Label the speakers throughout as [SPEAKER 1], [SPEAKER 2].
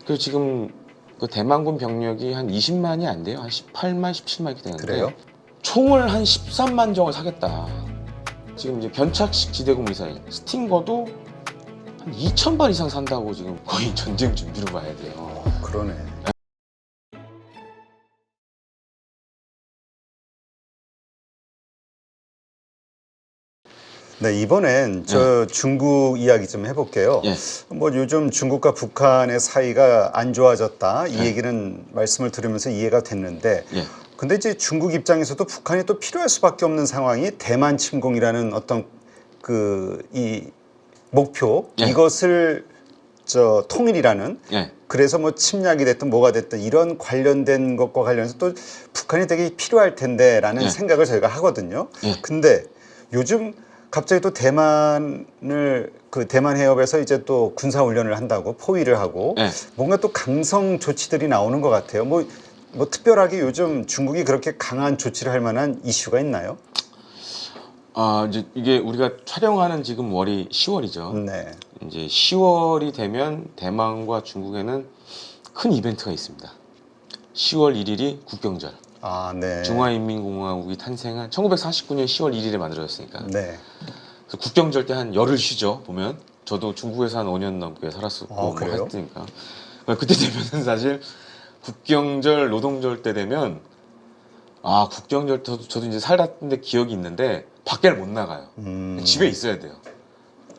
[SPEAKER 1] 그 지금 그 대만군 병력이 한 20만이 안 돼요. 한 18만, 17만 이렇게 되는데
[SPEAKER 2] 그래요?
[SPEAKER 1] 총을 한 13만 정을 사겠다. 지금 이제 변착식 지대공 미사일 스팅거도 한 2,000발 이상 산다고 지금 거의 전쟁 준비로 봐야 돼요.
[SPEAKER 2] 그러네. 네, 이번엔 저 중국 이야기 좀 해볼게요.
[SPEAKER 1] 예.
[SPEAKER 2] 뭐 요즘 중국과 북한의 사이가 안 좋아졌다 이 얘기는 말씀을 들으면서 이해가 됐는데
[SPEAKER 1] 예.
[SPEAKER 2] 근데 이제 중국 입장에서도 북한이 또 필요할 수밖에 없는 상황이 대만 침공이라는 어떤 그 이 목표
[SPEAKER 1] 예.
[SPEAKER 2] 이것을 저 통일이라는
[SPEAKER 1] 예.
[SPEAKER 2] 그래서 뭐 침략이 됐든 뭐가 됐든 이런 관련된 것과 관련해서 또 북한이 되게 필요할 텐데라는
[SPEAKER 1] 예.
[SPEAKER 2] 생각을 저희가 하거든요.
[SPEAKER 1] 예.
[SPEAKER 2] 근데 요즘 갑자기 또 대만을 그 대만 해협에서 이제 또 군사 훈련을 한다고 포위를 하고
[SPEAKER 1] 예.
[SPEAKER 2] 뭔가 또 강성 조치들이 나오는 것 같아요. 뭐 특별하게 요즘 중국이 그렇게 강한 조치를 할 만한 이슈가 있나요?
[SPEAKER 1] 아, 이제 이게 우리가 촬영하는 지금 월이 10월이죠.
[SPEAKER 2] 네.
[SPEAKER 1] 이제 10월이 되면 대만과 중국에는 큰 이벤트가 있습니다. 10월 1일이 국경절.
[SPEAKER 2] 아, 네.
[SPEAKER 1] 중화인민공화국이 탄생한 1949년 10월 1일에 만들어졌으니까.
[SPEAKER 2] 네.
[SPEAKER 1] 그래서 국경절 때 한 열흘 쉬죠. 보면 저도 중국에서 한 5년 넘게 살았었고 뭐
[SPEAKER 2] 그래요?
[SPEAKER 1] 했으니까. 그때 되면은 사실 국경절, 노동절 때 되면 아 국경절 저도 이제 살았는데 기억이 있는데 밖에를 못 나가요. 집에 있어야 돼요.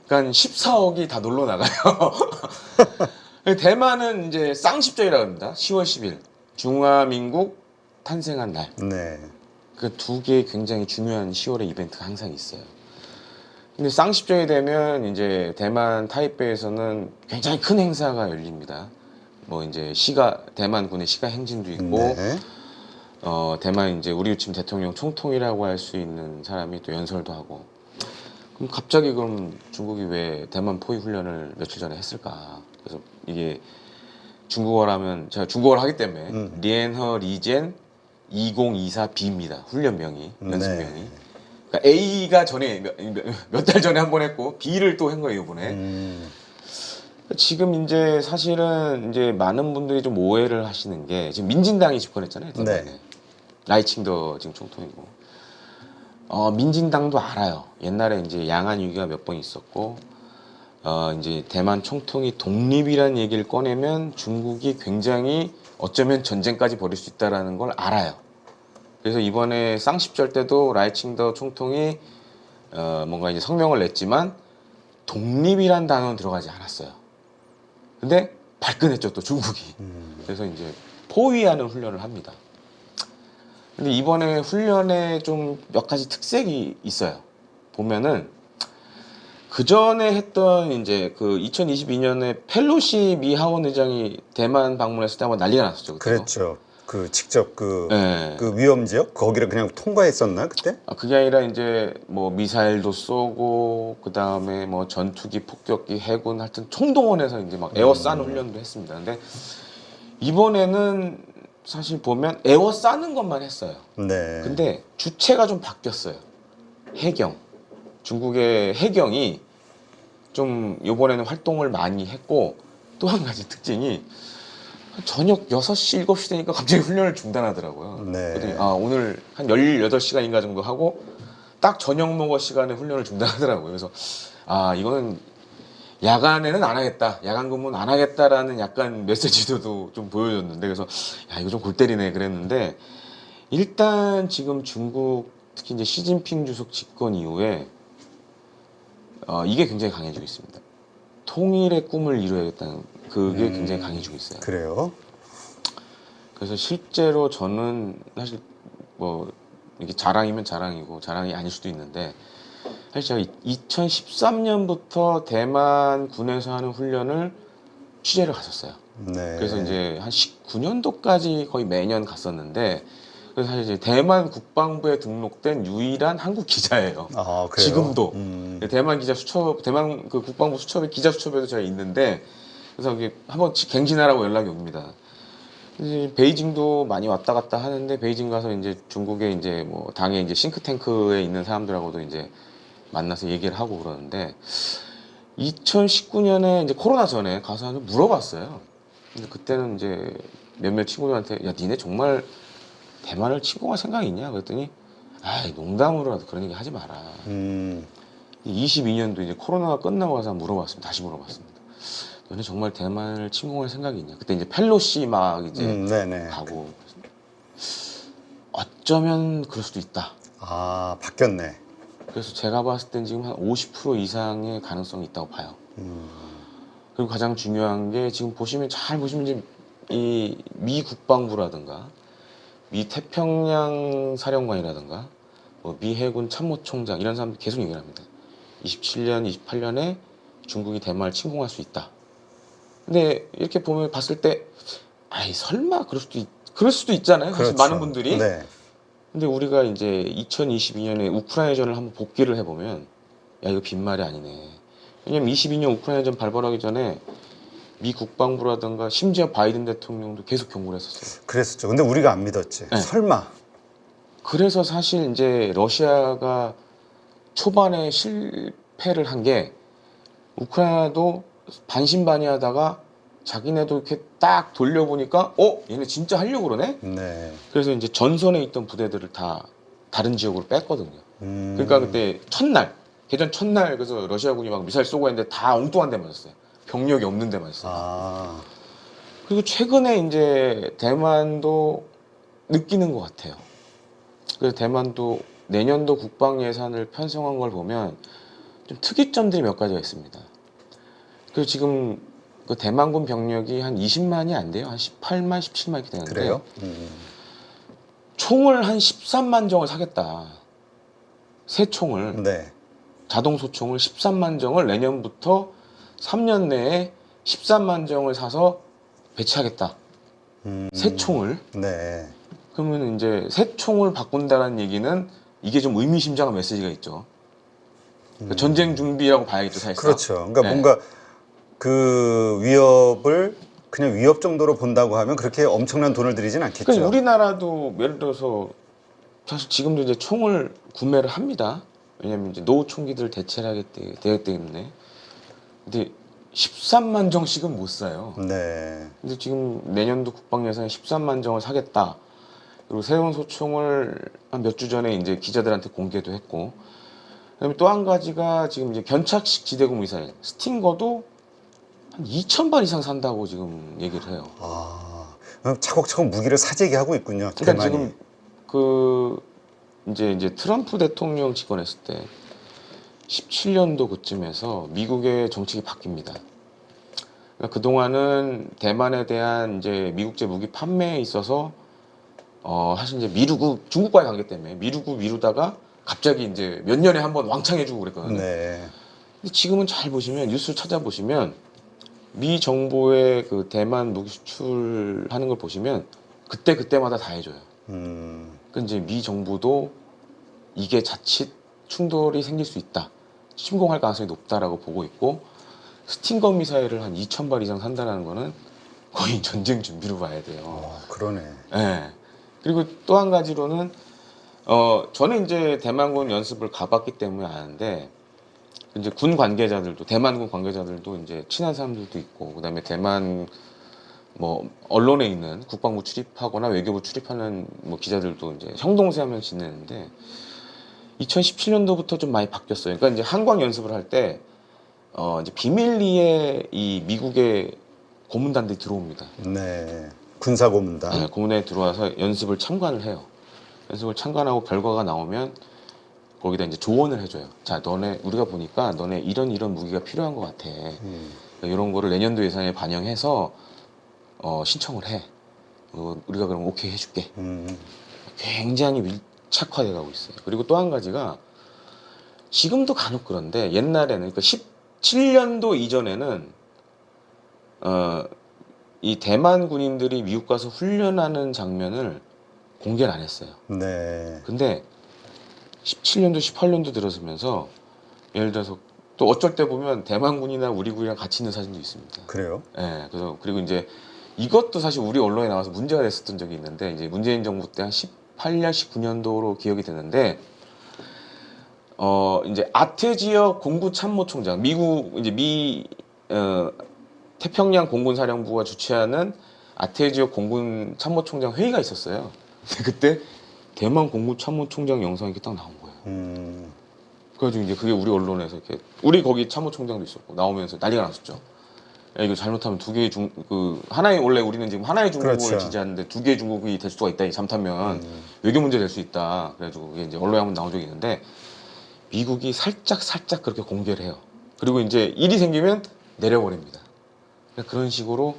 [SPEAKER 1] 그러니까 14억이 다 놀러 나가요. 대만은 이제 쌍십절이라고 합니다. 10월 10일 중화민국 탄생한 날.
[SPEAKER 2] 네.
[SPEAKER 1] 그 두 개의 굉장히 중요한 10월의 이벤트가 항상 있어요. 근데 쌍십절이 되면 이제 대만 타이베이에서는 굉장히 큰 행사가 열립니다. 뭐 이제 대만군의 시가 행진도 있고,
[SPEAKER 2] 네.
[SPEAKER 1] 대만 이제 우리 지금 대통령 총통이라고 할 수 있는 사람이 또 연설도 하고. 그럼 갑자기 그럼 중국이 왜 대만 포위 훈련을 며칠 전에 했을까? 그래서 이게 중국어라면 제가 중국어를 하기 때문에 리엔허 리젠 2024B입니다. 훈련명이 연습명이.
[SPEAKER 2] 네.
[SPEAKER 1] 그러니까 A가 전에 몇 달 전에 한 번 했고 B를 또 한 거예요 이번에. 지금 이제 사실은 이제 많은 분들이 좀 오해를 하시는 게 지금 민진당이 집권했잖아요. 대만에.
[SPEAKER 2] 네.
[SPEAKER 1] 라이칭더 지금 총통이고. 민진당도 알아요. 옛날에 이제 양안 위기가 몇 번 있었고, 이제 대만 총통이 독립이라는 얘기를 꺼내면 중국이 굉장히 어쩌면 전쟁까지 벌일 수 있다라는 걸 알아요. 그래서 이번에 쌍십절 때도 라이칭더 총통이 뭔가 이제 성명을 냈지만 독립이란 단어는 들어가지 않았어요. 근데 발끈했죠 또 중국이. 그래서 이제 포위하는 훈련을 합니다. 근데 이번에 훈련에 좀 몇 가지 특색이 있어요. 보면은 그 전에 했던 이제 그 2022년에 펠로시 미 하원 의장이 대만 방문했을 때 한번 난리가 났었죠. 그때도.
[SPEAKER 2] 그랬죠. 그 직접 그
[SPEAKER 1] 네.
[SPEAKER 2] 위험 지역 거기를 그냥 통과했었나 그때?
[SPEAKER 1] 그게 아니라 이제 뭐 미사일도 쏘고 그 다음에 뭐 전투기, 폭격기, 해군 하여튼 총동원해서 이제 막 에워싸는 훈련도 했습니다. 근데 이번에는 사실 보면 에워싸는 것만 했어요.
[SPEAKER 2] 네.
[SPEAKER 1] 근데 주체가 좀 바뀌었어요. 해경. 중국의 해경이 좀 이번에는 활동을 많이 했고 또 한 가지 특징이 저녁 6시, 7시 되니까 갑자기 훈련을 중단하더라고요.
[SPEAKER 2] 네.
[SPEAKER 1] 그랬더니 오늘 한 18시간인가 정도 하고 딱 저녁 먹을 시간에 훈련을 중단하더라고요. 그래서 이거는 야간에는 안 하겠다. 야간 근무는 안 하겠다라는 약간 메시지도 좀 보여줬는데 그래서 이거 좀 골 때리네 그랬는데 일단 지금 중국 특히 이제 시진핑 주석 집권 이후에 이게 굉장히 강해지고 있습니다. 통일의 꿈을 이루어야겠다는 그게 굉장히 강해지고 있어요.
[SPEAKER 2] 그래요?
[SPEAKER 1] 그래서 실제로 저는 사실 뭐 이게 자랑이면 자랑이고 자랑이 아닐 수도 있는데 사실 제가 2013년부터 대만 군에서 하는 훈련을 취재를 갔었어요.
[SPEAKER 2] 네.
[SPEAKER 1] 그래서 이제 한 19년도까지 거의 매년 갔었는데 그래서 사실 이제 대만 국방부에 등록된 유일한 한국 기자예요.
[SPEAKER 2] 그래요?
[SPEAKER 1] 지금도 대만 기자 수첩, 대만 그 국방부 수첩에 기자 수첩에도 제가 있는데 그래서 이게 한번 갱신하라고 연락이 옵니다. 이제 베이징도 많이 왔다 갔다 하는데 베이징 가서 이제 중국의 이제 뭐 당의 이제 싱크탱크에 있는 사람들하고도 이제 만나서 얘기를 하고 그러는데 2019년에 이제 코로나 전에 가서 물어봤어요. 근데 그때는 이제 몇몇 친구들한테 야 니네 정말 대만을 침공할 생각이 있냐 그랬더니 아이 농담으로라도 그런 얘기 하지 마라. 22년도 이제 코로나가 끝나고 나서 물어봤습니다. 다시 물어봤습니다. 너네 정말 대만을 침공할 생각이 있냐? 그때 이제 펠로시 막 이제
[SPEAKER 2] 네네.
[SPEAKER 1] 가고 어쩌면 그럴 수도 있다.
[SPEAKER 2] 아, 바뀌었네.
[SPEAKER 1] 그래서 제가 봤을 땐 지금 한 50% 이상의 가능성이 있다고 봐요. 그리고 가장 중요한 게 지금 보시면 잘 보시면 이제 이 미 국방부라든가 미 태평양 사령관이라든가 뭐 미 해군 참모총장 이런 사람들 계속 얘기를 합니다. 27년, 28년에 중국이 대만을 침공할 수 있다. 근데 이렇게 보면 봤을 때 아이 설마 그럴 수도 있잖아요. 사실
[SPEAKER 2] 그렇죠.
[SPEAKER 1] 많은 분들이.
[SPEAKER 2] 네.
[SPEAKER 1] 근데 우리가 이제 2022년에 우크라이나전을 한번 복귀를 해보면 야 이거 빈말이 아니네. 왜냐면 22년 우크라이나전 발발하기 전에 미 국방부라든가 심지어 바이든 대통령도 계속 경고를 했었어요.
[SPEAKER 2] 그랬었죠. 근데 우리가 안 믿었지.
[SPEAKER 1] 네.
[SPEAKER 2] 설마.
[SPEAKER 1] 그래서 사실 이제 러시아가 초반에 실패를 한 게 우크라이나도 반신반의하다가 자기네도 이렇게 딱 돌려보니까 얘네 진짜 하려고 그러네.
[SPEAKER 2] 네.
[SPEAKER 1] 그래서 이제 전선에 있던 부대들을 다 다른 지역으로 뺐거든요. 그러니까 그때 첫날 개전 첫날 그래서 러시아군이 막 미사일 쏘고 했는데 다 엉뚱한 데만 었어요. 병력이 없는 데만 있어요.
[SPEAKER 2] 아,
[SPEAKER 1] 그리고 최근에 이제 대만도 느끼는 것 같아요. 그래서 대만도 내년도 국방 예산을 편성한 걸 보면 좀 특이점들이 몇 가지가 있습니다. 그리고 지금 그 대만군 병력이 한 20만이 안 돼요. 한 18만, 17만 이렇게 되는데
[SPEAKER 2] 그래요?
[SPEAKER 1] 총을 한 13만 정을 사겠다. 새 총을
[SPEAKER 2] 네.
[SPEAKER 1] 자동 소총을 13만 정을 내년부터 3년 내에 13만 정을 사서 배치하겠다. 새 총을.
[SPEAKER 2] 네.
[SPEAKER 1] 그러면 이제 새 총을 바꾼다는 얘기는 이게 좀 의미심장한 메시지가 있죠. 그러니까 전쟁 준비라고 봐야겠죠, 사실상.
[SPEAKER 2] 그렇죠. 그러니까
[SPEAKER 1] 네.
[SPEAKER 2] 뭔가 그 위협을 그냥 위협 정도로 본다고 하면 그렇게 엄청난 돈을 들이진 않겠죠.
[SPEAKER 1] 그러니까 우리나라도 예를 들어서 사실 지금도 이제 총을 구매를 합니다. 왜냐면 이제 노후 총기들 대체를 하기 때문에. 근데 13만 정씩은 못 사요.
[SPEAKER 2] 네.
[SPEAKER 1] 근데 지금 내년도 국방 예산에 13만 정을 사겠다. 그리고 새로운 소총을 한 몇 주 전에 이제 기자들한테 공개도 했고. 그다음에 또 한 가지가 지금 이제 견착식 지대공 미사일 스팅거도 한 2,000발 이상 산다고 지금 얘기를 해요.
[SPEAKER 2] 아, 차곡차곡 무기를 사재기 하고 있군요.
[SPEAKER 1] 그러니까
[SPEAKER 2] 대만이.
[SPEAKER 1] 지금 그 이제 트럼프 대통령 집권했을 때 17년도 그쯤에서 미국의 정책이 바뀝니다. 그러니까 그동안은 대만에 대한 이제 미국제 무기 판매에 있어서 사실 이제 미루고 중국과의 관계 때문에 미루다가 갑자기 이제 몇 년에 한 번 왕창 해주고 그랬거든요.
[SPEAKER 2] 네.
[SPEAKER 1] 근데 지금은 잘 보시면 뉴스를 찾아보시면 미 정부의 그 대만 무기 수출하는 걸 보시면 그때마다 다 해줘요. 그 이제 미 정부도 이게 자칫 충돌이 생길 수 있다, 침공할 가능성이 높다라고 보고 있고 스팅거 미사일을 한 2,000발 이상 산다는 거는 거의 전쟁 준비로 봐야 돼요.
[SPEAKER 2] 그러네.
[SPEAKER 1] 네. 그리고 또 한 가지로는 저는 이제 대만군 연습을 가봤기 때문에 아는데 이제 군 관계자들도 대만군 관계자들도 이제 친한 사람들도 있고 그다음에 대만 뭐 언론에 있는 국방부 출입하거나 외교부 출입하는 뭐 기자들도 이제 형동생 하면 지내는데 2017년도부터 좀 많이 바뀌었어요. 그러니까 이제 한광 연습을 할 때 이제 비밀리에 이 미국의 고문단들이 들어옵니다.
[SPEAKER 2] 네. 군사고문단.
[SPEAKER 1] 네, 고문에 들어와서 연습을 참관을 해요. 연습을 참관하고 결과가 나오면 거기다 이제 조언을 해줘요. 자, 너네 우리가 보니까 너네 이런 무기가 필요한 것 같아. 그러니까 이런 거를 내년도 예산에 반영해서 신청을 해. 우리가 그럼 오케이 해줄게. 굉장히 밀착화돼 가고 있어요. 그리고 또 한 가지가 지금도 간혹 그런데 옛날에는 그러니까 17년도 이전에는 이 대만 군인들이 미국 가서 훈련하는 장면을 공개를 안 했어요.
[SPEAKER 2] 네.
[SPEAKER 1] 근데 17년도, 18년도 들어서면서 예를 들어서 또 어쩔 때 보면 대만군이나 우리 군이랑 같이 있는 사진도 있습니다.
[SPEAKER 2] 그래요?
[SPEAKER 1] 예, 그래서 그리고 이제 이것도 사실 우리 언론에 나와서 문제가 됐었던 적이 있는데 이제 문재인 정부 때 한 18년, 19년도로 기억이 되는데 이제 아태 지역 공구 참모총장 미국 이제 태평양 공군사령부가 주최하는 아태 지역 공군 참모총장 회의가 있었어요. 근데 그때 대만 공군 참모총장 영상이 이렇게 딱 나온 거예요. 그래가지고 이제 그게 우리 언론에서 이렇게 우리 거기 참모총장도 있었고 나오면서 난리가 났었죠. 야, 이거 잘못하면 두 개의 하나의 원래 우리는 지금 하나의 중국을
[SPEAKER 2] 그렇죠.
[SPEAKER 1] 지지하는데 두 개의 중국이 될 수가 있다. 잘못하면 외교 문제 될 수 있다. 그래가지고 그게 이제 언론에 한번 나온 적이 있는데 미국이 살짝 그렇게 공개를 해요. 그리고 이제 일이 생기면 내려버립니다. 그러니까 그런 식으로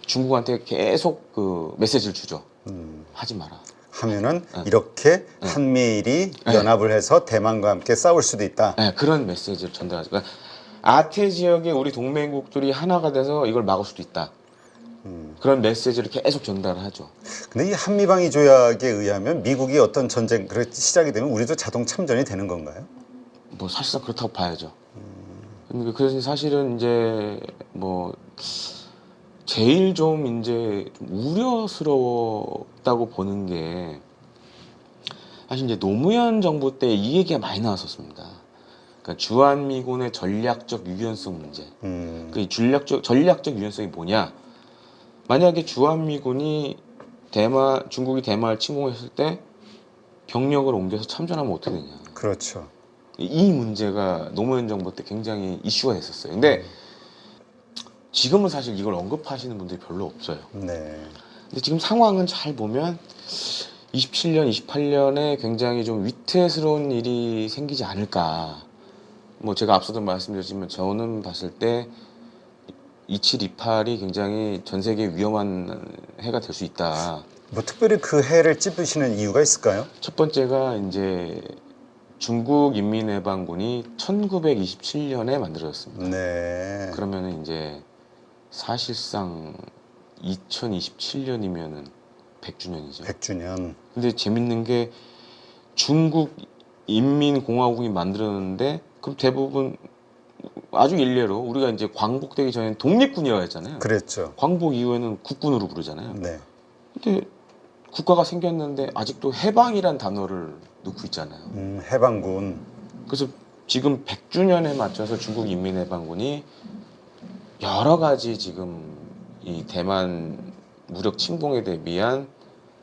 [SPEAKER 1] 중국한테 계속 그 메시지를 주죠. 하지 마라.
[SPEAKER 2] 하면은
[SPEAKER 1] 네.
[SPEAKER 2] 이렇게 한미일이
[SPEAKER 1] 네.
[SPEAKER 2] 연합을 해서 대만과 함께 싸울 수도 있다.
[SPEAKER 1] 네, 그런 메시지를 전달하죠. 그러니까 아태 지역의 우리 동맹국들이 하나가 돼서 이걸 막을 수도 있다. 그런 메시지를 계속 전달을 하죠. 근데
[SPEAKER 2] 이 한미방위 조약에 의하면 미국이 어떤 전쟁 시작이 되면 우리도 자동 참전이 되는 건가요?
[SPEAKER 1] 뭐 사실상 그렇다고 봐야죠. 그래서 사실은 이제 뭐 제일 좀 이제 좀 우려스러웠다고 보는 게 사실 이제 노무현 정부 때 이 얘기가 많이 나왔었습니다. 그러니까 주한미군의 전략적 유연성 문제. 그 전략적 유연성이 뭐냐? 만약에 주한미군이 중국이 대만을 침공했을 때 병력을 옮겨서 참전하면 어떻게 되냐?
[SPEAKER 2] 그렇죠.
[SPEAKER 1] 이 문제가 노무현 정부 때 굉장히 이슈가 됐었어요. 근데 지금은 사실 이걸 언급하시는 분들이 별로 없어요.
[SPEAKER 2] 네.
[SPEAKER 1] 근데 지금 상황은 잘 보면 27년, 28년에 굉장히 좀 위태스러운 일이 생기지 않을까. 뭐 제가 앞서도 말씀드렸지만 저는 봤을 때 27, 28이 굉장히 전 세계 위험한 해가 될 수 있다.
[SPEAKER 2] 뭐 특별히 그 해를 찝으시는 이유가 있을까요?
[SPEAKER 1] 첫 번째가 이제 중국 인민해방군이 1927년에 만들어졌습니다.
[SPEAKER 2] 네.
[SPEAKER 1] 그러면은 이제 사실상 2027년이면은 100주년이죠.
[SPEAKER 2] 100주년.
[SPEAKER 1] 근데 재밌는 게 중국 인민공화국이 만들었는데 그럼 대부분 아주 일례로 우리가 이제 광복되기 전에 독립군이라고 했잖아요.
[SPEAKER 2] 그랬죠.
[SPEAKER 1] 광복 이후에는 국군으로 부르잖아요.
[SPEAKER 2] 네.
[SPEAKER 1] 근데 국가가 생겼는데 아직도 해방이란 단어를 넣고 있잖아요.
[SPEAKER 2] 해방군.
[SPEAKER 1] 그래서 지금 100주년에 맞춰서 중국 인민해방군이 여러 가지 지금 이 대만 무력 침공에 대비한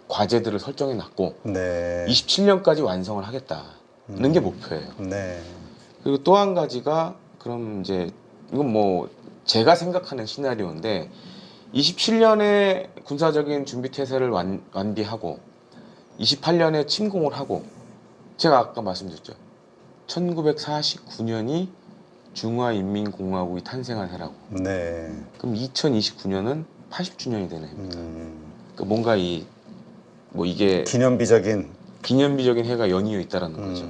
[SPEAKER 1] 과제들을 설정해 놨고
[SPEAKER 2] 네.
[SPEAKER 1] 27년까지 완성을 하겠다는 게 목표예요.
[SPEAKER 2] 네.
[SPEAKER 1] 그리고 또 한 가지가 그럼 이제 이건 뭐 제가 생각하는 시나리오인데 27년에 군사적인 준비 태세를 완비하고 28년에 침공을 하고 제가 아까 말씀드렸죠. 1949년이 중화인민공화국이 탄생한 해라고.
[SPEAKER 2] 네.
[SPEAKER 1] 그럼 2029년은 80주년이 되는 해입니다. 그러니까 뭔가 이게 기념비적인 해가 연이어 있다라는 거죠.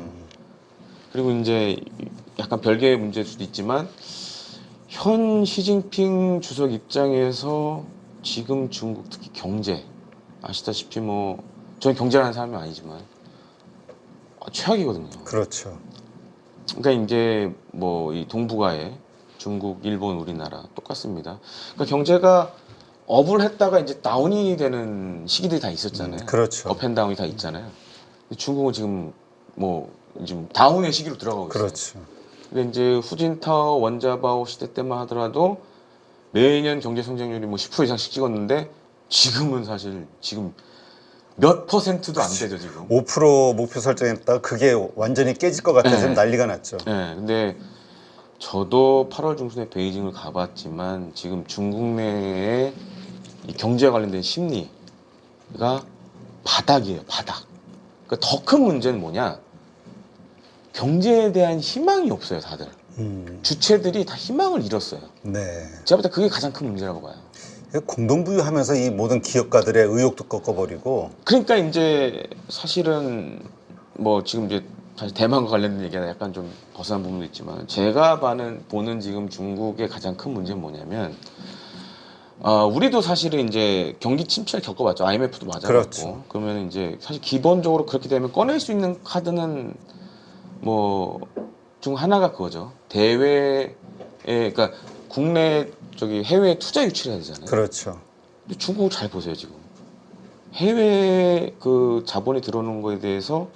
[SPEAKER 1] 그리고 이제 약간 별개의 문제일 수도 있지만 현 시진핑 주석 입장에서 지금 중국 특히 경제 아시다시피 뭐 저는 경제라는 사람이 아니지만 최악이거든요.
[SPEAKER 2] 그렇죠.
[SPEAKER 1] 그러니까 이제 뭐 이 동북아에 중국, 일본, 우리나라 똑같습니다. 그러니까 경제가 업을 했다가 이제 다운이 되는 시기들이 다 있었잖아요.
[SPEAKER 2] 그렇죠.
[SPEAKER 1] 업앤다운이 다 있잖아요. 근데 중국은 지금 지금 다운의 시기로 들어가고 있어요.
[SPEAKER 2] 그렇죠.
[SPEAKER 1] 근데 이제 후진타오, 원자바오 시대 때만 하더라도 매년 경제 성장률이 뭐 10% 이상씩 찍었는데 지금은 사실 지금 몇 %도 안 되죠 지금.
[SPEAKER 2] 5% 목표 설정했다가 그게 완전히 깨질 것 같아서
[SPEAKER 1] 네.
[SPEAKER 2] 난리가 났죠.
[SPEAKER 1] 네, 근데 저도 8월 중순에 베이징을 가봤지만 지금 중국 내에 이 경제와 관련된 심리가 바닥이에요, 바닥. 그러니까 더 큰 문제는 뭐냐? 경제에 대한 희망이 없어요, 다들. 주체들이 다 희망을 잃었어요.
[SPEAKER 2] 네.
[SPEAKER 1] 제가 볼 때 그게 가장 큰 문제라고 봐요.
[SPEAKER 2] 공동부유하면서 이 모든 기업가들의 의욕도 꺾어버리고.
[SPEAKER 1] 그러니까 이제 사실은 뭐 지금 이제 사실 대만과 관련된 얘기가 약간 좀 벗어난 부분도 있지만 제가 보는 지금 중국의 가장 큰 문제는 뭐냐면 우리도 사실은 이제 경기 침체를 겪어봤죠. IMF도 맞아봤고.
[SPEAKER 2] 그렇죠.
[SPEAKER 1] 그러면 이제 사실 기본적으로 그렇게 되면 꺼낼 수 있는 카드는 뭐 중 하나가 그거죠. 대외에 그러니까 국내 해외 투자 유치를 해야 되잖아요.
[SPEAKER 2] 그렇죠.
[SPEAKER 1] 근데 중국을 잘 보세요 지금. 해외 그 자본이 들어오는 거에 대해서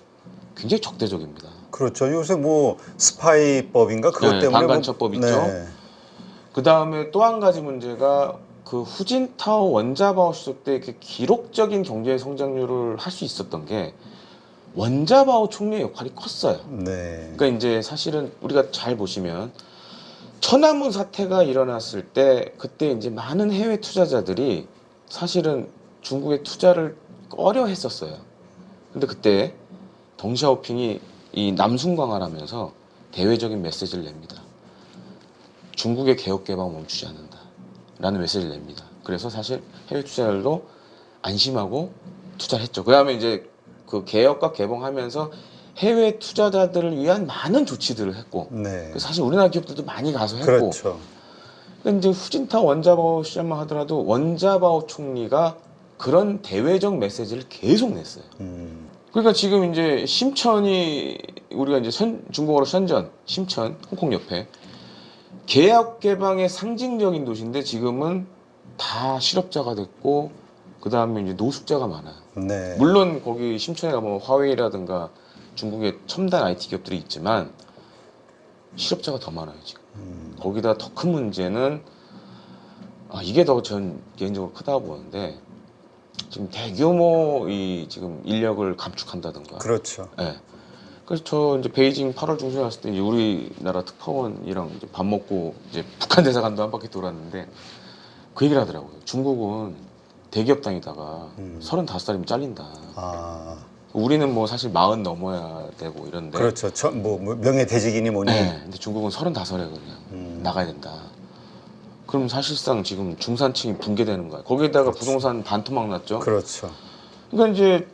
[SPEAKER 1] 굉장히 적대적입니다.
[SPEAKER 2] 그렇죠. 요새 뭐 스파이법인가 그것
[SPEAKER 1] 네,
[SPEAKER 2] 때문에
[SPEAKER 1] 반간첩법 있죠.
[SPEAKER 2] 네.
[SPEAKER 1] 그 다음에 또 한 가지 문제가 그 후진타오 원자바오 시절 때 이렇게 기록적인 경제 성장률을 할 수 있었던 게 원자바오 총리의 역할이 컸어요.
[SPEAKER 2] 네.
[SPEAKER 1] 그러니까 이제 사실은 우리가 잘 보시면 천안문 사태가 일어났을 때 그때 이제 많은 해외 투자자들이 사실은 중국에 투자를 꺼려 했었어요. 근데 그때 덩샤오핑이 이 남순강을 하면서 대외적인 메시지를 냅니다. 중국의 개혁 개방 멈추지 않는다 라는 메시지를 냅니다. 그래서 사실 해외 투자자들도 안심하고 투자를 했죠. 그 다음에 이제 그 개혁과 개방하면서 해외 투자자들을 위한 많은 조치들을 했고
[SPEAKER 2] 네.
[SPEAKER 1] 사실 우리나라 기업들도 많이 가서 했고
[SPEAKER 2] 그렇죠.
[SPEAKER 1] 근데 이제 후진타오 원자바오 시절만 하더라도 원자바오 총리가 그런 대외적 메시지를 계속 냈어요. 그러니까 지금 이제 심천이 우리가 이제 중국어로 선전, 심천, 홍콩 옆에 개혁 개방의 상징적인 도시인데 지금은 다 실업자가 됐고 그 다음에 이제 노숙자가 많아요.
[SPEAKER 2] 네.
[SPEAKER 1] 물론 거기 심천에 가면 화웨이라든가 중국의 첨단 IT 기업들이 있지만 실업자가 더 많아요 지금. 거기다 더 큰 문제는 이게 더 전 개인적으로 크다고 보는데 지금 대규모 이 지금 인력을 감축한다든가.
[SPEAKER 2] 그렇죠.
[SPEAKER 1] 예. 그래서 저 이제 베이징 8월 중순에 갔을 때 이제 우리나라 특파원이랑 이제 밥 먹고 이제 북한 대사관도 한 바퀴 돌았는데 그 얘기를 하더라고요. 중국은 대기업 다니다가 35살이면 잘린다.
[SPEAKER 2] 아,
[SPEAKER 1] 우리는 뭐 사실 40 넘어야 되고 이런데.
[SPEAKER 2] 그렇죠. 뭐 명예퇴직이니 뭐니.
[SPEAKER 1] 네, 근데 중국은 35살에 그냥 나가야 된다. 그럼 사실상 지금 중산층이 붕괴되는 거야. 거기에다가
[SPEAKER 2] 그렇죠.
[SPEAKER 1] 부동산 반토막 났죠.
[SPEAKER 2] 그렇죠.
[SPEAKER 1] 그러니까 이제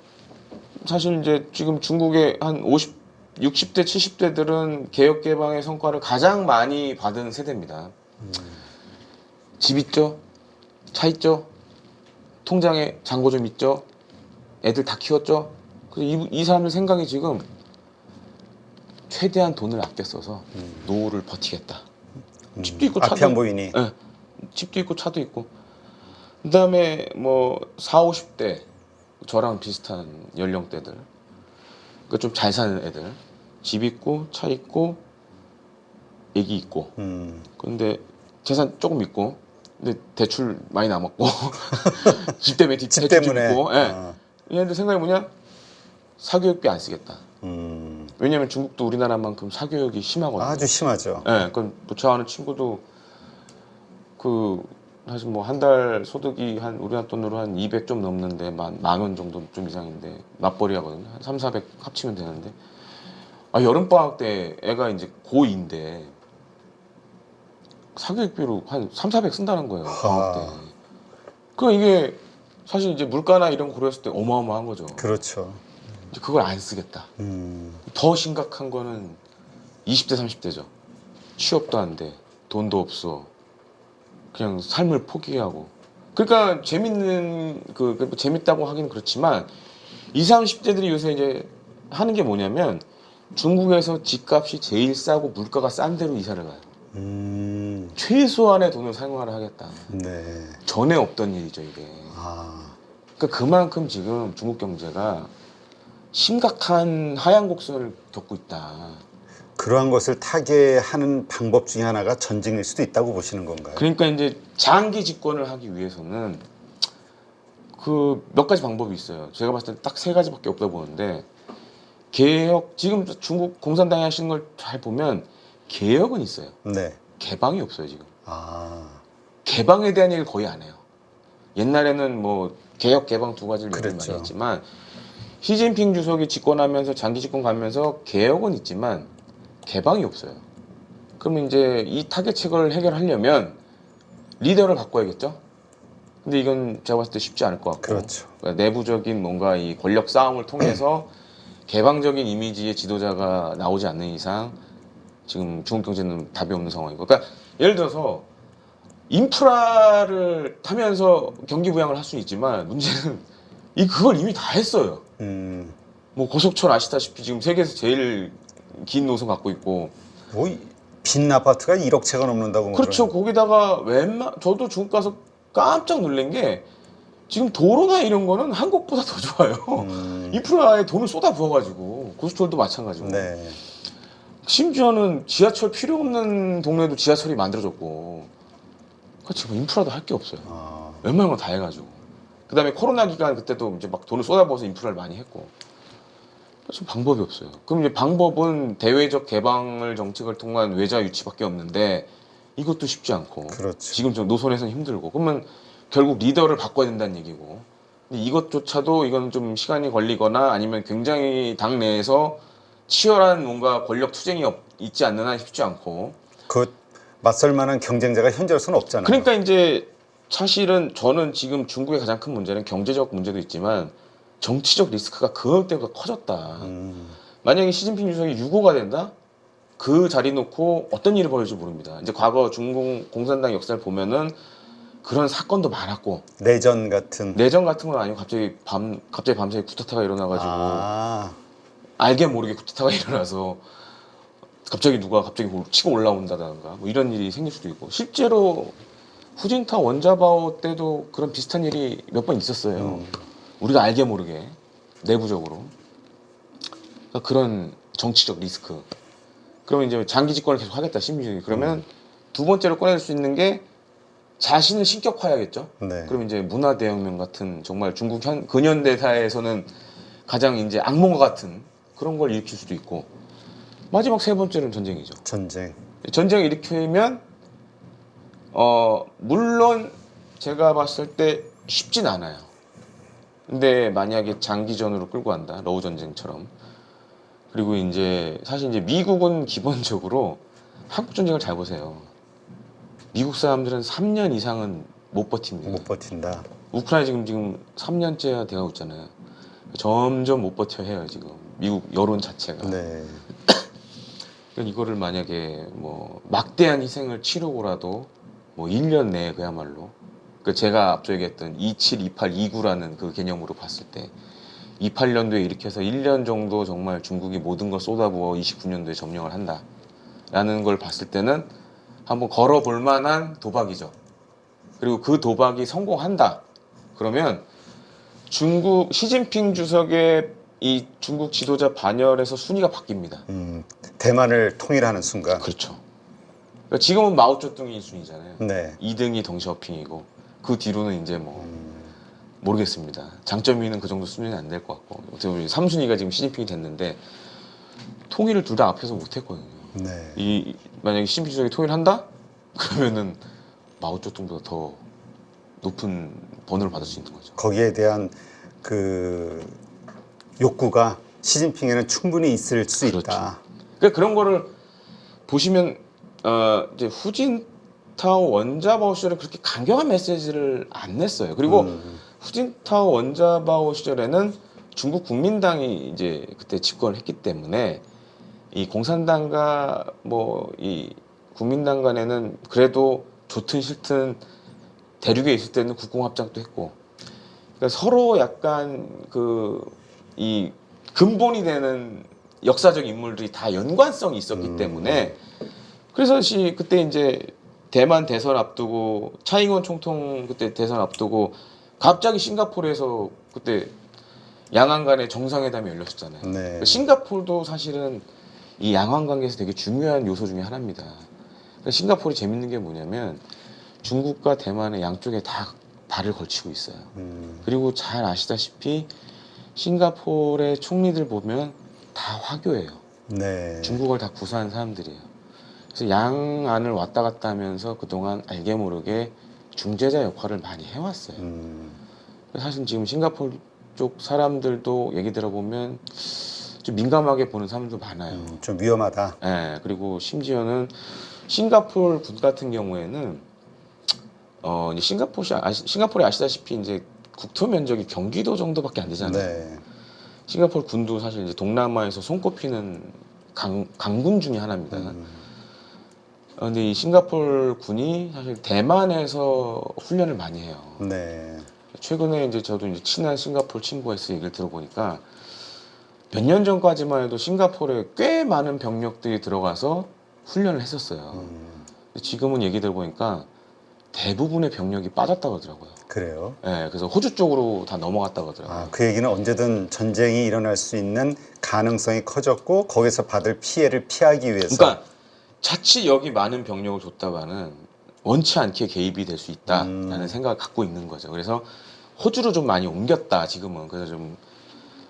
[SPEAKER 1] 사실 이제 지금 중국의 한 60대, 70대들은 개혁 개방의 성과를 가장 많이 받은 세대입니다. 집 있죠? 차 있죠? 통장에 잔고 좀 있죠? 애들 다 키웠죠? 그래서 이 사람들 생각이 지금 최대한 돈을 아껴 써서 노후를 버티겠다. 집도 있고 차도
[SPEAKER 2] 앞이 안 보이니.
[SPEAKER 1] 네, 집도 있고 차도 있고. 그다음에 뭐 40, 50대 저랑 비슷한 연령대들, 그러니까 좀 잘 사는 애들, 집 있고 차 있고 애기 있고. 근데 재산 조금 있고, 근데 대출 많이 남았고 집 때문에
[SPEAKER 2] 집
[SPEAKER 1] 대출
[SPEAKER 2] 때문에.
[SPEAKER 1] 좀 있고. 예. 얘네들 생각이 뭐냐? 사교육비 안 쓰겠다. 왜냐면 중국도 우리나라만큼 사교육이 심하거든요.
[SPEAKER 2] 아주 심하죠.
[SPEAKER 1] 예, 그건 부차하는 친구도 그 사실 뭐 한 달 소득이 한 우리나라 돈으로 한 200 좀 넘는데 만 원 정도 좀 이상인데 맞벌이 하거든요. 한 3, 400 합치면 되는데 여름 방학 때 애가 이제 고2인데 사교육비로 한 3, 400 쓴다는 거예요. 방학 때. 그 이게 사실 이제 물가나 이런 거 고려했을 때 어마어마한 거죠.
[SPEAKER 2] 그렇죠.
[SPEAKER 1] 이제 그걸 안 쓰겠다. 더 심각한 거는 20대, 30대죠. 취업도 안 돼. 돈도 없어. 그냥 삶을 포기하고. 그러니까 재밌는 재밌다고 하긴 그렇지만 20, 30대들이 요새 이제 하는 게 뭐냐면 중국에서 집값이 제일 싸고 물가가 싼 데로 이사를 가요. 최소한의 돈을 사용하려 하겠다.
[SPEAKER 2] 네.
[SPEAKER 1] 전에 없던 일이죠 이게. 그러니까 그만큼 지금 중국 경제가 심각한 하향 곡선을 겪고 있다.
[SPEAKER 2] 그러한 것을 타개하는 방법 중에 하나가 전쟁일 수도 있다고 보시는 건가요?
[SPEAKER 1] 그러니까 이제 장기 집권을 하기 위해서는 그 몇 가지 방법이 있어요. 제가 봤을 때 딱 3가지밖에 없다 보는데 개혁, 지금 중국 공산당이 하시는 걸 잘 보면 개혁은 있어요.
[SPEAKER 2] 네.
[SPEAKER 1] 개방이 없어요 지금.
[SPEAKER 2] 아,
[SPEAKER 1] 개방에 대한 얘기를 거의 안 해요. 옛날에는 뭐 개혁, 개방 2가지를 얘기를 많이
[SPEAKER 2] 그랬죠.
[SPEAKER 1] 했지만 시진핑 주석이 집권하면서 장기 집권 가면서 개혁은 있지만 개방이 없어요. 그러면 이제 이 타겟책을 해결하려면 리더를 바꿔야겠죠. 근데 이건 제가 봤을 때 쉽지 않을 것 같고.
[SPEAKER 2] 그렇죠.
[SPEAKER 1] 그러니까 내부적인 뭔가 이 권력 싸움을 통해서 개방적인 이미지의 지도자가 나오지 않는 이상 지금 중국 경제는 답이 없는 상황이고. 그러니까 예를 들어서 인프라를 타면서 경기 부양을 할 수는 있지만 문제는 그걸 이미 다 했어요. 뭐 고속철 아시다시피 지금 세계에서 제일 긴 노선 갖고 있고.
[SPEAKER 2] 뭐 빈 아파트가 1억 채가 넘는다고.
[SPEAKER 1] 그렇죠. 거기다가 저도 중국 가서 깜짝 놀란 게 지금 도로나 이런 거는 한국보다 더 좋아요. 인프라에 돈을 쏟아 부어가지고 고속철도 마찬가지고.
[SPEAKER 2] 네.
[SPEAKER 1] 심지어는 지하철 필요 없는 동네도 지하철이 만들어졌고 그렇지 뭐 인프라도 할 게 없어요.
[SPEAKER 2] 아,
[SPEAKER 1] 웬만한 건 다 해가지고. 그다음에 코로나 기간 그때도 이제 막 돈을 쏟아부어서 인프라를 많이 했고. 지금 방법이 없어요. 그럼 이제 방법은 대외적 개방을 정책을 통한 외자 유치밖에 없는데 이것도 쉽지 않고.
[SPEAKER 2] 그렇죠.
[SPEAKER 1] 지금 좀 노선에서는 힘들고. 그러면 결국 리더를 바꿔야 된다는 얘기고. 근데 이것조차도 이건 좀 시간이 걸리거나 아니면 굉장히 당 내에서 치열한 뭔가 권력 투쟁이 있지 않는 한 쉽지 않고.
[SPEAKER 2] 그 맞설 만한 경쟁자가 현재로서는 없잖아요.
[SPEAKER 1] 그러니까 이제 사실은 저는 지금 중국의 가장 큰 문제는 경제적 문제도 있지만 정치적 리스크가 그때보다 커졌다. 만약에 시진핑 주석이 유고가 된다? 그 자리 놓고 어떤 일이 벌어질지 모릅니다. 이제 과거 중국 공산당 역사를 보면은 그런 사건도 많았고
[SPEAKER 2] 내전 같은.
[SPEAKER 1] 내전 같은 건 아니고 갑자기 밤새 쿠데타가 일어나가지고
[SPEAKER 2] 아,
[SPEAKER 1] 알게 모르게 쿠데타가 일어나서 갑자기 누가 갑자기 치고 올라온다던가 뭐 이런 일이 생길 수도 있고 실제로 후진타오 원자바오 때도 그런 비슷한 일이 몇 번 있었어요. 우리가 알게 모르게 내부적으로. 그러니까 그런 정치적 리스크. 그러면 이제 장기 집권을 계속 하겠다 시민주의. 그러면 두 번째로 꺼낼 수 있는 게 자신을 신격화해야겠죠.
[SPEAKER 2] 네.
[SPEAKER 1] 그럼 이제 문화 대혁명 같은 정말 중국 근현대사에서는 가장 이제 악몽과 같은 그런 걸 일으킬 수도 있고 마지막 세 번째는 전쟁이죠.
[SPEAKER 2] 전쟁.
[SPEAKER 1] 전쟁을 일으키면 물론 제가 봤을 때 쉽진 않아요. 근데 만약에 장기전으로 끌고 간다. 러우 전쟁처럼. 그리고 이제 사실 이제 미국은 기본적으로 한국 전쟁을 잘 보세요. 미국 사람들은 3년 이상은 못 버팁니다.
[SPEAKER 2] 못 버틴다.
[SPEAKER 1] 우크라이나 지금 3년째 돼가고 있잖아요. 점점 못 버텨 해요 지금. 미국 여론 자체가.
[SPEAKER 2] 네.
[SPEAKER 1] 그러니까 이거를 만약에 뭐 막대한 희생을 치르고라도 뭐 1년 내에 그야말로 그 제가 앞서 얘기했던 27, 28, 29라는 그 개념으로 봤을 때 28년도에 이렇게 해서 1년 정도 정말 중국이 모든 걸 쏟아부어 29년도에 점령을 한다라는 걸 봤을 때는 한번 걸어볼 만한 도박이죠. 그리고 그 도박이 성공한다. 그러면 중국 시진핑 주석의 이 중국 지도자 반열에서 순위가 바뀝니다.
[SPEAKER 2] 대만을 통일하는 순간.
[SPEAKER 1] 그렇죠. 그러니까 지금은 마오쩌둥이 1순위잖아요.
[SPEAKER 2] 네.
[SPEAKER 1] 2등이 덩시어핑이고 그 뒤로는 이제 뭐 모르겠습니다. 장점위는 그 정도 수준이 안 될 것 같고 어떻게 보면 3순위가 지금 시진핑이 됐는데 통일을 둘 다 앞에서 못했거든요.
[SPEAKER 2] 네.
[SPEAKER 1] 만약에 시진핑 주석이 통일한다? 그러면은 마오쩌둥보다 더 높은 번호를 받을 수 있는 거죠.
[SPEAKER 2] 거기에 대한 그 욕구가 시진핑에는 충분히 있을 수
[SPEAKER 1] 그렇죠.
[SPEAKER 2] 있다.
[SPEAKER 1] 그러니까 그런 거를 보시면 이제 후진타오 원자바오 시절에 그렇게 강경한 메시지를 안 냈어요. 그리고 후진타오 원자바오 시절에는 중국 국민당이 이제 그때 집권을 했기 때문에 이 공산당과 뭐 이 국민당 간에는 그래도 좋든 싫든 대륙에 있을 때는 국공합작도 했고 그러니까 서로 약간 이 근본이 되는 역사적 인물들이 다 연관성이 있었기 때문에 그래서 그때 이제 대만 대선 앞두고 차잉원 총통 그때 대선 앞두고 갑자기 싱가포르에서 그때 양안 간의 정상회담이 열렸었잖아요.
[SPEAKER 2] 네.
[SPEAKER 1] 싱가포르도 사실은 이 양안 관계에서 되게 중요한 요소 중에 하나입니다. 싱가포르이 재밌는 게 뭐냐면 중국과 대만의 양쪽에 다 발을 걸치고 있어요. 그리고 잘 아시다시피 싱가포르의 총리들 보면 다 화교예요.
[SPEAKER 2] 네.
[SPEAKER 1] 중국을 다 구사한 사람들이에요. 그래서 양안을 왔다 갔다 하면서 그동안 알게 모르게 중재자 역할을 많이 해왔어요. 사실 지금 싱가포르 쪽 사람들도 얘기 들어보면 좀 민감하게 보는 사람도 많아요.
[SPEAKER 2] 좀 위험하다.
[SPEAKER 1] 네, 그리고 심지어는 싱가포르 군 같은 경우에는 이제 싱가포르이 아시다시피 이제 국토 면적이 경기도 정도밖에 안 되잖아요.
[SPEAKER 2] 네.
[SPEAKER 1] 싱가포르 군도 사실 이제 동남아에서 손꼽히는 강군 중에 하나입니다. 근데 이 싱가포르 군이 사실 대만에서 훈련을 많이 해요.
[SPEAKER 2] 네.
[SPEAKER 1] 최근에 이제 저도 이제 친한 싱가포르 친구에서 얘기를 들어보니까 몇 년 전까지만 해도 싱가포르에 꽤 많은 병력들이 들어가서 훈련을 했었어요. 지금은 얘기 들어보니까 대부분의 병력이 빠졌다고 하더라고요.
[SPEAKER 2] 그래요?
[SPEAKER 1] 네, 그래서 호주 쪽으로 다 넘어갔다고 하더라고요.
[SPEAKER 2] 아, 그 얘기는 언제든 전쟁이 일어날 수 있는 가능성이 커졌고 거기서 받을 피해를 피하기 위해서.
[SPEAKER 1] 그러니까 자칫 여기 많은 병력을 줬다가는 원치 않게 개입이 될 수 있다라는 생각을 갖고 있는 거죠. 그래서 호주로 좀 많이 옮겼다 지금은. 그래서 좀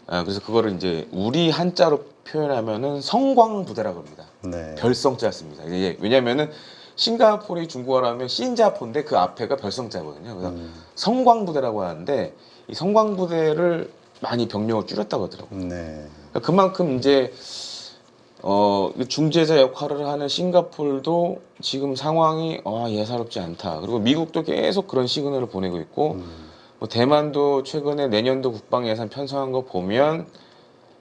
[SPEAKER 1] 그래서 그거를 이제 우리 한자로 표현하면은 성광부대라고 합니다.
[SPEAKER 2] 네.
[SPEAKER 1] 별성자 씁니다. 이게 왜냐면은 싱가포르이 중국어로 하면 신자포인데 그 앞에가 별성자거든요. 그래서 성광부대라고 하는데 이 성광부대를 많이 병력을 줄였다고 하더라고요.
[SPEAKER 2] 네.
[SPEAKER 1] 그러니까 그만큼 이제 중재자 역할을 하는 싱가포르도 지금 상황이 예사롭지 않다. 그리고 미국도 계속 그런 시그널을 보내고 있고 뭐 대만도 최근에 내년도 국방 예산 편성한 거 보면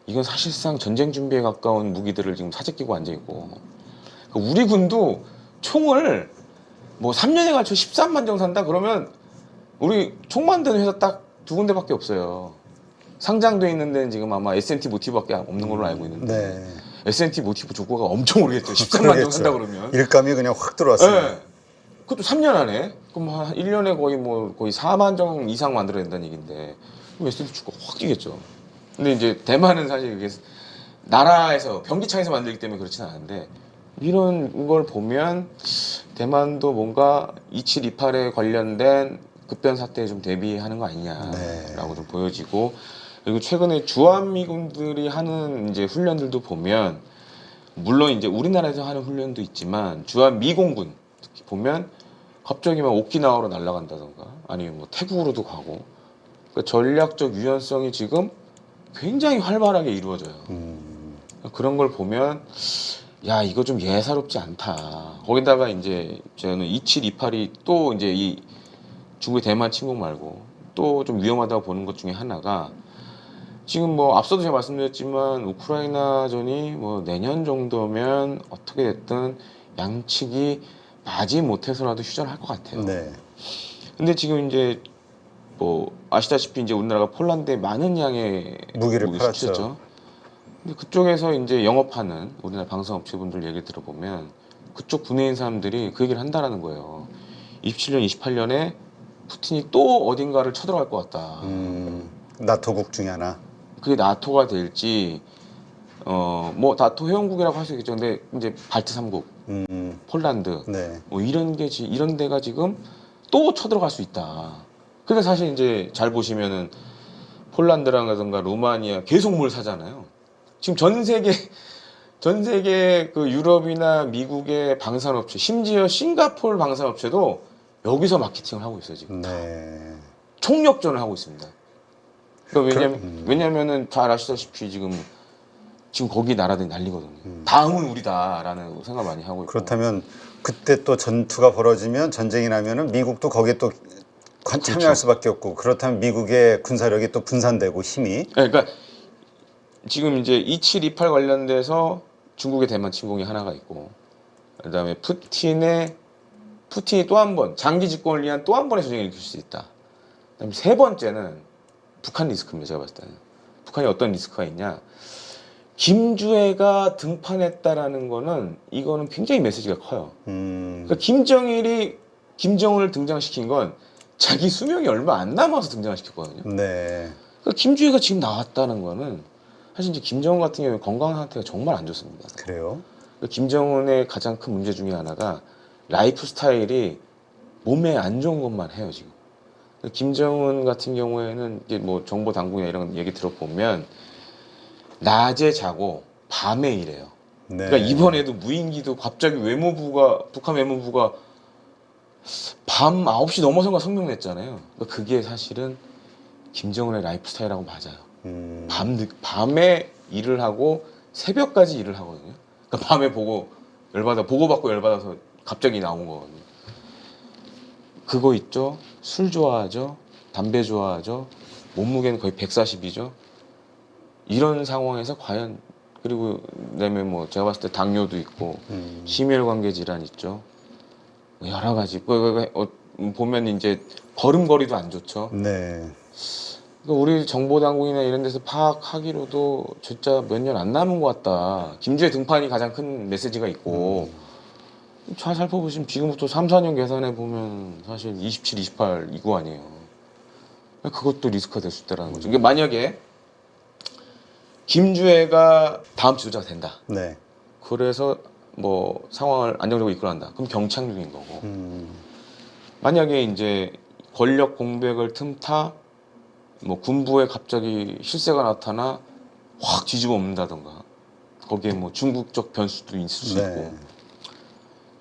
[SPEAKER 1] 이건 사실상 전쟁 준비에 가까운 무기들을 지금 사재 끼고 앉아 있고 그러니까 우리 군도 총을 뭐 3년에 걸쳐 13만 정 산다 그러면 우리 총 만드는 회사 딱 두 군데밖에 없어요. 상장돼 있는 데는 지금 아마 S&T 모티브밖에 없는 걸로 알고 있는데
[SPEAKER 2] 네.
[SPEAKER 1] S&T 모티브 주가가 엄청 오르겠죠. 13만 정 산다 그러면.
[SPEAKER 2] 일감이 그냥 확 들어왔어요.
[SPEAKER 1] 네. 그것도 3년 안에 그럼 한 1년에 거의 4만 정 이상 만들어야 된다는 얘기인데 그럼 S&T 주가 확 뛰겠죠. 근데 이제 대만은 사실 이게 나라에서 변기창에서 만들기 때문에 그렇지는 않은데 이런 걸 보면 대만도 뭔가 2728에 관련된 급변 사태에 좀 대비하는 거 아니냐라고 좀 보여지고 그리고 최근에 주한미군들이 하는 이제 훈련들도 보면 물론 이제 우리나라에서 하는 훈련도 있지만 주한미공군 특히 보면 갑자기 막 오키나와로 날아간다던가 아니면 뭐 태국으로도 가고 그러니까 전략적 유연성이 지금 굉장히 활발하게 이루어져요. 그런 걸 보면 야 이거 좀 예사롭지 않다. 거기다가 이제 저는 2728이 또 이제 이 중국의 대만 침공 말고 또 좀 위험하다고 보는 것 중에 하나가 지금 뭐 앞서도 제가 말씀드렸지만 우크라이나전이 뭐 내년 정도면 어떻게 됐든 양측이 마지 못해서라도 휴전할 것 같아요.
[SPEAKER 2] 네.
[SPEAKER 1] 근데 지금 이제 뭐 아시다시피 이제 우리나라가 폴란드에 많은 양의
[SPEAKER 2] 무기를 팔았죠.
[SPEAKER 1] 수출했죠. 근데 그쪽에서 이제 영업하는 우리나라 방산업체분들 얘기를 들어보면 그쪽 분해인 사람들이 그 얘기를 한다라는 거예요. 27년, 28년에 푸틴이 또 어딘가를 쳐들어갈 것 같다.
[SPEAKER 2] 나토국 중에 하나.
[SPEAKER 1] 그게 나토가 될지 뭐 나토 회원국이라고 할 수 있겠죠. 근데 이제 발트 3국, 폴란드
[SPEAKER 2] 네.
[SPEAKER 1] 뭐 이런 데가 지금 또 쳐들어갈 수 있다. 근데 사실 이제 잘 보시면은 폴란드라든가 루마니아 계속 뭘 사잖아요. 지금 전 세계 그 유럽이나 미국의 방산업체, 심지어 싱가포르 방산업체도 여기서 마케팅을 하고 있어요 지금.
[SPEAKER 2] 네.
[SPEAKER 1] 총력전을 하고 있습니다. 그러니까 왜냐면은 잘 아시다시피 지금 거기 나라들이 난리거든요. 다음은 우리다라는 생각 많이 하고 있고.
[SPEAKER 2] 그렇다면 그때 또 전투가 벌어지면 전쟁이 나면은 미국도 거기에 또 참여할 수밖에 없고 그렇다면 미국의 군사력이 또 분산되고 힘이.
[SPEAKER 1] 네, 그러니까 지금 이제 2728 관련돼서 중국의 대만 침공이 하나가 있고 그다음에 푸틴이 또 한 번 장기 집권을 위한 또 한 번의 전쟁을 일으킬 수 있다. 그다음에 세 번째는 북한 리스크입니다. 제가 봤을 때는 북한이 어떤 리스크가 있냐. 김주애가 등판했다라는 거는 이거는 굉장히 메시지가 커요. 그러니까 김정은을 등장시킨 건 자기 수명이 얼마 안 남아서 등장시켰거든요.
[SPEAKER 2] 네.
[SPEAKER 1] 그러니까 김주애가 지금 나왔다는 거는 사실 이제 김정은 같은 경우에 건강 상태가 정말 안 좋습니다.
[SPEAKER 2] 그래요?
[SPEAKER 1] 그러니까 김정은의 가장 큰 문제 중에 하나가 라이프 스타일이 몸에 안 좋은 것만 해요 지금. 김정은 같은 경우에는 이제 뭐 정보 당국이나 이런 얘기 들어보면 낮에 자고 밤에 일해요.
[SPEAKER 2] 네.
[SPEAKER 1] 그러니까 이번에도 무인기도 갑자기 북한 외무부가 밤 9시 넘어선가 성명 냈잖아요. 그러니까 그게 사실은 김정은의 라이프 스타일하고 맞아요. 밤에 일을 하고 새벽까지 일을 하거든요. 그러니까 밤에 보고받고 열받아서 갑자기 나온 거거든요. 그거 있죠. 술 좋아하죠. 담배 좋아하죠. 몸무게는 거의 140이죠. 이런 상황에서 과연 그리고 그다음에 뭐 제가 봤을 때 당뇨도 있고 심혈관계 질환 있죠. 여러 가지 보면 이제 걸음걸이도 안 좋죠.
[SPEAKER 2] 네.
[SPEAKER 1] 그러니까 우리 정보 당국이나 이런 데서 파악하기로도 진짜 몇 년 안 남은 것 같다. 김주애 등판이 가장 큰 메시지가 있고 잘 살펴보시면 지금부터 3, 4년 계산해 보면 사실 27, 28 이거 아니에요. 그것도 리스크가 될 수 있다는 거죠. 그러니까 만약에 김주애가 다음 지도자가 된다.
[SPEAKER 2] 네.
[SPEAKER 1] 그래서 뭐 상황을 안정적으로 이끌어간다. 그럼 경착륙인 거고. 만약에 이제 권력 공백을 틈타 뭐 군부에 갑자기 실세가 나타나 확 뒤집어 엎는다던가 거기에 뭐 중국적 변수도 있을 수
[SPEAKER 2] 네.
[SPEAKER 1] 있고.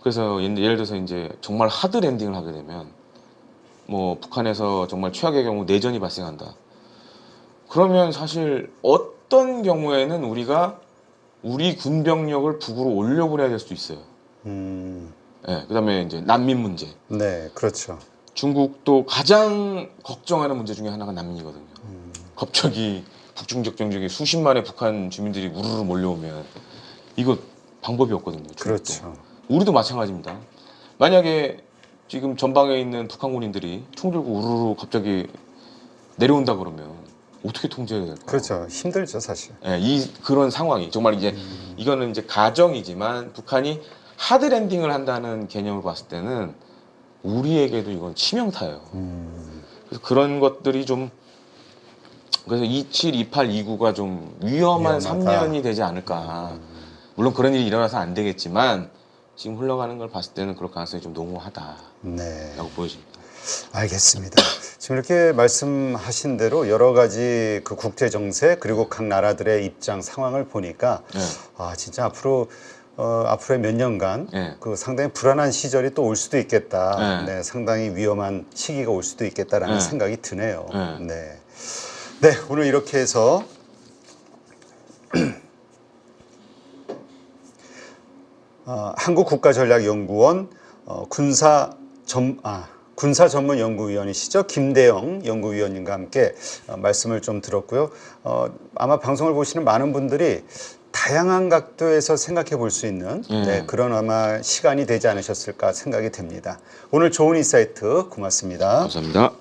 [SPEAKER 1] 그래서 예를 들어서 이제 정말 하드 랜딩을 하게 되면 뭐 북한에서 정말 최악의 경우 내전이 발생한다. 그러면 사실 어떤 경우에는 우리가 우리 군병력을 북으로 올려보내야 될 수도 있어요. 네, 그다음에 이제 난민 문제.
[SPEAKER 2] 네, 그렇죠.
[SPEAKER 1] 중국도 가장 걱정하는 문제 중에 하나가 난민이거든요. 갑자기 북중적 전쟁에 수십만의 북한 주민들이 우르르 몰려오면 이거 방법이 없거든요. 중국도.
[SPEAKER 2] 그렇죠.
[SPEAKER 1] 우리도 마찬가지입니다. 만약에 지금 전방에 있는 북한 군인들이 총 들고 우르르 갑자기 내려온다 그러면 어떻게 통제해야 될까요?
[SPEAKER 2] 그렇죠. 힘들죠, 사실.
[SPEAKER 1] 예, 그런 상황이 정말 이제 이거는 이제 가정이지만 북한이 하드 랜딩을 한다는 개념을 봤을 때는 우리에게도 이건 치명타예요. 그래서 그런 것들이 좀 그래서 27, 28, 29가 좀 위험한
[SPEAKER 2] 위험하다.
[SPEAKER 1] 3년이 되지 않을까. 물론 그런 일이 일어나서 안 되겠지만 지금 흘러가는 걸 봤을 때는 그럴 가능성이 좀 농후하다라고
[SPEAKER 2] 네.
[SPEAKER 1] 보여집니다.
[SPEAKER 2] 알겠습니다. 지금 이렇게 말씀하신 대로 여러 가지 그 국제 정세 그리고 각 나라들의 입장 상황을 보니까
[SPEAKER 1] 네.
[SPEAKER 2] 아 진짜 앞으로의 몇 년간
[SPEAKER 1] 네.
[SPEAKER 2] 그 상당히 불안한 시절이 또 올 수도 있겠다.
[SPEAKER 1] 네.
[SPEAKER 2] 네, 상당히 위험한 시기가 올 수도 있겠다라는
[SPEAKER 1] 네.
[SPEAKER 2] 생각이 드네요.
[SPEAKER 1] 네.
[SPEAKER 2] 네. 네, 오늘 이렇게 해서 한국국가전략연구원 군사 전문 연구위원이시죠. 김대영 연구위원님과 함께 말씀을 좀 들었고요. 아마 방송을 보시는 많은 분들이 다양한 각도에서 생각해 볼 수 있는 네, 그런 아마 시간이 되지 않으셨을까 생각이 됩니다. 오늘 좋은 인사이트 고맙습니다.
[SPEAKER 1] 감사합니다.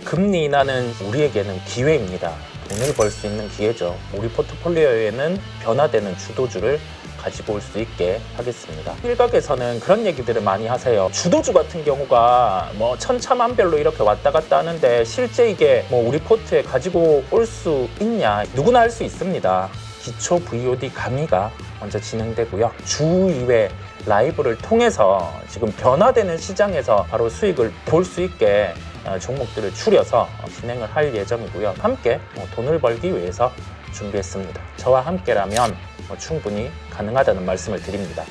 [SPEAKER 3] 금리 인하는 우리에게는 기회입니다. 돈을 벌 수 있는 기회죠. 우리 포트폴리오에는 변화되는 주도주를 가지고 올 수 있게 하겠습니다. 일각에서는 그런 얘기들을 많이 하세요. 주도주 같은 경우가 뭐 천차만별로 이렇게 왔다 갔다 하는데 실제 이게 뭐 우리 포트에 가지고 올 수 있냐? 누구나 할 수 있습니다. 기초 VOD 강의가 먼저 진행되고요. 주 2회 라이브를 통해서 지금 변화되는 시장에서 바로 수익을 볼 수 있게 종목들을 추려서 진행을 할 예정이고요. 함께 돈을 벌기 위해서 준비했습니다. 저와 함께라면 충분히 가능하다는 말씀을 드립니다.